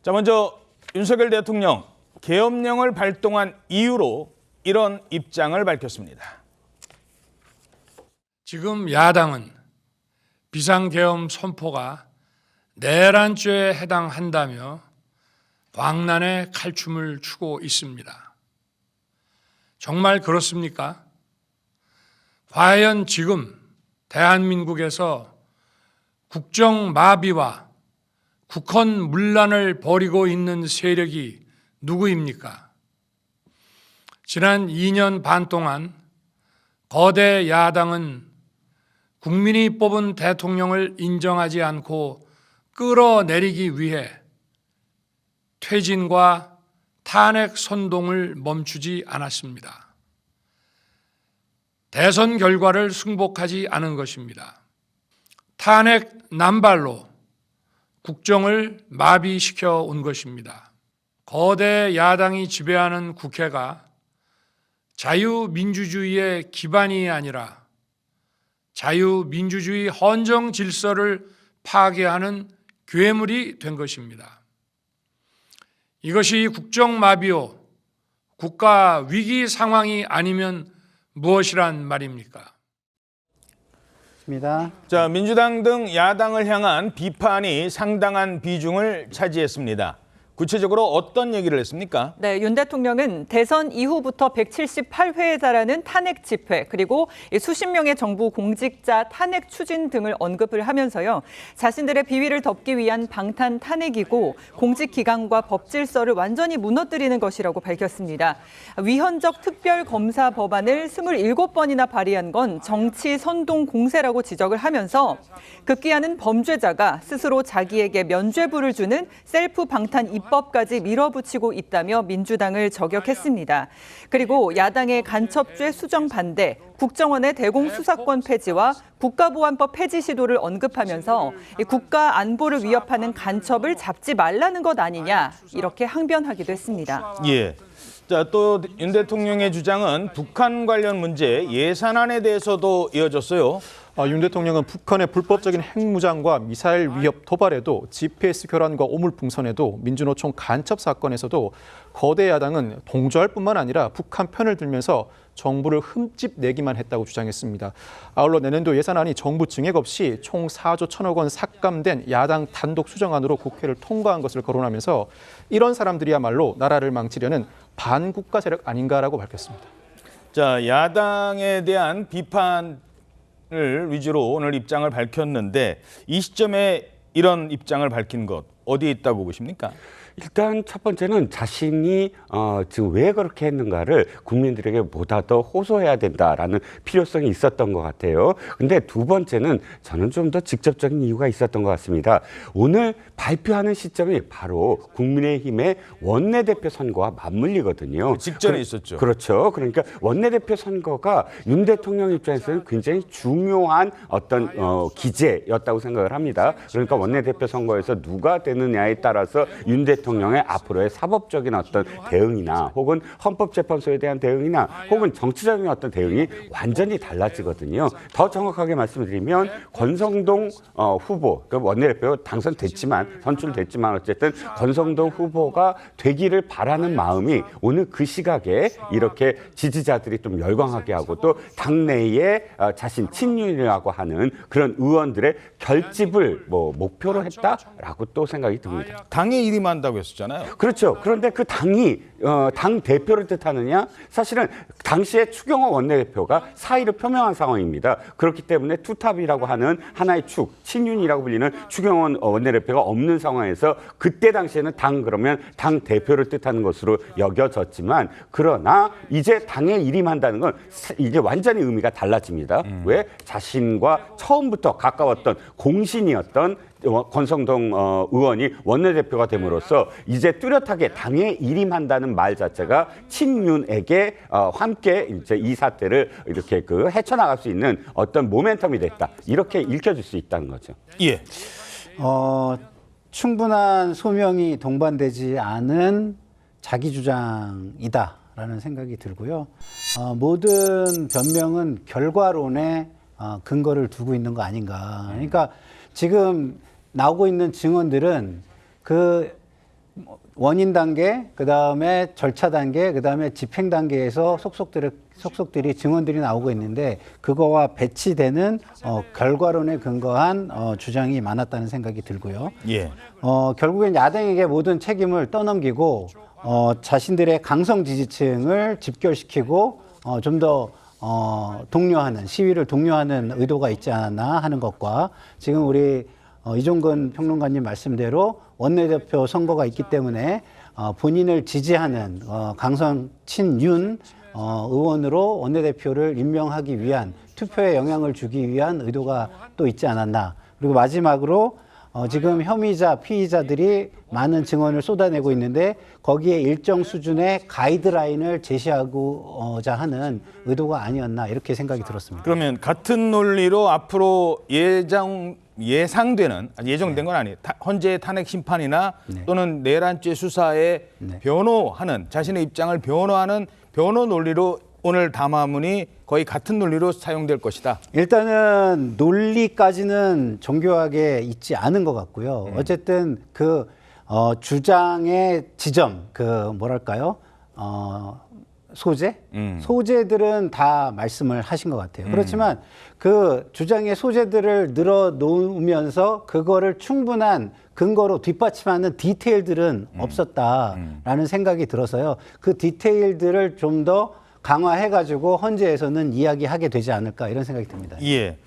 자, 먼저 윤석열 대통령 계엄령을 발동한 이유로 이런 입장을 밝혔습니다. 지금 야당은 비상계엄 선포가 내란죄에 해당한다며 광란의 칼춤을 추고 있습니다. 정말 그렇습니까? 과연 지금 대한민국에서 국정마비와 국헌문란을 벌이고 있는 세력이 누구입니까? 지난 2년 반 동안 거대 야당은 국민이 뽑은 대통령을 인정하지 않고 끌어내리기 위해 퇴진과 탄핵 선동을 멈추지 않았습니다. 대선 결과를 승복하지 않은 것입니다. 탄핵 남발로 국정을 마비시켜 온 것입니다. 거대 야당이 지배하는 국회가 자유민주주의의 기반이 아니라 자유민주주의 헌정 질서를 파괴하는 괴물이 된 것입니다. 이것이 국정마비요, 국가 위기 상황이 아니면 무엇이란 말입니까? 자, 민주당 등 야당을 향한 비판이 상당한 비중을 차지했습니다. 구체적으로 어떤 얘기를 했습니까? 네, 윤 대통령은 대선 이후부터 178회에 달하는 탄핵 집회 그리고 수십 명의 정부 공직자 탄핵 추진 등을 언급을 하면서요. 자신들의 비위를 덮기 위한 방탄 탄핵이고 공직기강과 법질서를 완전히 무너뜨리는 것이라고 밝혔습니다. 위헌적 특별검사 법안을 27번이나 발의한 건 정치 선동 공세라고 지적을 하면서 급기야는 범죄자가 스스로 자기에게 면죄부를 주는 셀프 방탄 입법까지 밀어붙이고 있다며 민주당을 저격했습니다. 그리고 야당의 간첩죄 수정 반대, 국정원의 대공수사권 폐지와 국가보안법 폐지 시도를 언급하면서 국가 안보를 위협하는 간첩을 잡지 말라는 것 아니냐 이렇게 항변하기도 했습니다. 예. 자, 또 윤 대통령의 주장은 북한 관련 문제 예산안에 대해서도 이어졌어요. 윤 대통령은 북한의 불법적인 핵무장과 미사일 위협 도발에도 GPS 교란과 오물풍선에도 민주노총 간첩 사건에서도 거대 야당은 동조할 뿐만 아니라 북한 편을 들면서 정부를 흠집 내기만 했다고 주장했습니다. 아울러 내년도 예산안이 정부 증액 없이 총 4조 1천억 원 삭감된 야당 단독 수정안으로 국회를 통과한 것을 거론하면서 이런 사람들이야말로 나라를 망치려는 반국가 세력 아닌가라고 밝혔습니다. 자, 야당에 대한 비판을 위주로 오늘 입장을 밝혔는데 이 시점에 이런 입장을 밝힌 것 어디에 있다고 보십니까? 일단 첫 번째는 자신이 지금 왜 그렇게 했는가를 국민들에게 보다 더 호소해야 된다라는 필요성이 있었던 것 같아요. 근데 두 번째는 저는 좀 더 직접적인 이유가 있었던 것 같습니다. 오늘 발표하는 시점이 바로 국민의힘의 원내대표 선거와 맞물리거든요. 직전에 있었죠. 그렇죠. 그러니까 원내대표 선거가 윤 대통령 입장에서는 굉장히 중요한 어떤 기제였다고 생각을 합니다. 그러니까 원내대표 선거에서 누가 되느냐에 따라서 윤 대통령의 앞으로의 사법적인 어떤 대응이나 혹은 헌법재판소에 대한 대응이나 혹은 정치적인 어떤 대응이 완전히 달라지거든요. 더 정확하게 말씀드리면 권성동 후보, 그 원내대표 당선됐지만 선출됐지만 어쨌든 권성동 후보가 되기를 바라는 마음이 오늘 그 시각에 이렇게 지지자들이 좀 열광하게 하고 또 당내에 자신 친윤이라고 하는 그런 의원들의 결집을 목표로 했다라고 또 생각이 듭니다. 당에 일임한다고 했었잖아요. 그렇죠. 그런데 그 당이 당 대표를 뜻하느냐? 사실은 당시에 추경호 원내대표가 사의를 표명한 상황입니다. 그렇기 때문에 투탑이라고 하는 하나의 축, 친윤이라고 불리는 추경호 원내대표가 없는 상황에서 그때 당시에는 그러면 당 대표를 뜻하는 것으로 여겨졌지만 그러나 이제 당에 일임한다는 건 이제 완전히 의미가 달라집니다. 왜? 자신과 처음부터 가까웠던 공신이었던 권성동 의원이 원내대표가 됨으로써 이제 뚜렷하게 당에 일임한다는 말 자체가 친윤에게 함께 이제 이 사태를 이렇게 헤쳐나갈 수 있는 어떤 모멘텀이 됐다. 이렇게 읽혀질 수 있다는 거죠. 예. 충분한 소명이 동반되지 않은 자기 주장이다라는 생각이 들고요. 모든 변명은 결과론에 근거를 두고 있는 거 아닌가. 그러니까 지금 나오고 있는 증언들은 그 원인 단계, 그 다음에 절차 단계, 그 다음에 집행 단계에서 속속들이 증언들이 나오고 있는데 그거와 배치되는 결과론에 근거한 주장이 많았다는 생각이 들고요. 예. 결국엔 야당에게 모든 책임을 떠넘기고 자신들의 강성 지지층을 집결시키고 좀 더 독려하는 시위를 독려하는 의도가 있지 않았나 하는 것과 지금 우리 이종근 평론가님 말씀대로 원내대표 선거가 있기 때문에 본인을 지지하는 강성 친윤 의원으로 원내대표를 임명하기 위한 투표에 영향을 주기 위한 의도가 또 있지 않았나. 그리고 마지막으로 지금 혐의자, 피의자들이 많은 증언을 쏟아내고 있는데 거기에 일정 수준의 가이드라인을 제시하고자 하는 의도가 아니었나 이렇게 생각이 들었습니다. 그러면 같은 논리로 앞으로 예상되는 예정된 건 아니에요. 헌재의 탄핵 심판이나 또는 내란죄 수사에 변호하는 자신의 입장을 변호하는 변호 논리로 오늘 담화문이 거의 같은 논리로 사용될 것이다. 일단은 논리까지는 정교하게 있지 않은 것 같고요. 어쨌든 그 주장의 지점, 그 뭐랄까요? 소재? 소재들은 다 말씀을 하신 것 같아요. 그렇지만 그 주장의 소재들을 늘어놓으면서 그거를 충분한 근거로 뒷받침하는 디테일들은 없었다라는 생각이 들어서요. 그 디테일들을 좀 더 강화해가지고 헌재에서는 이야기하게 되지 않을까 이런 생각이 듭니다. 예.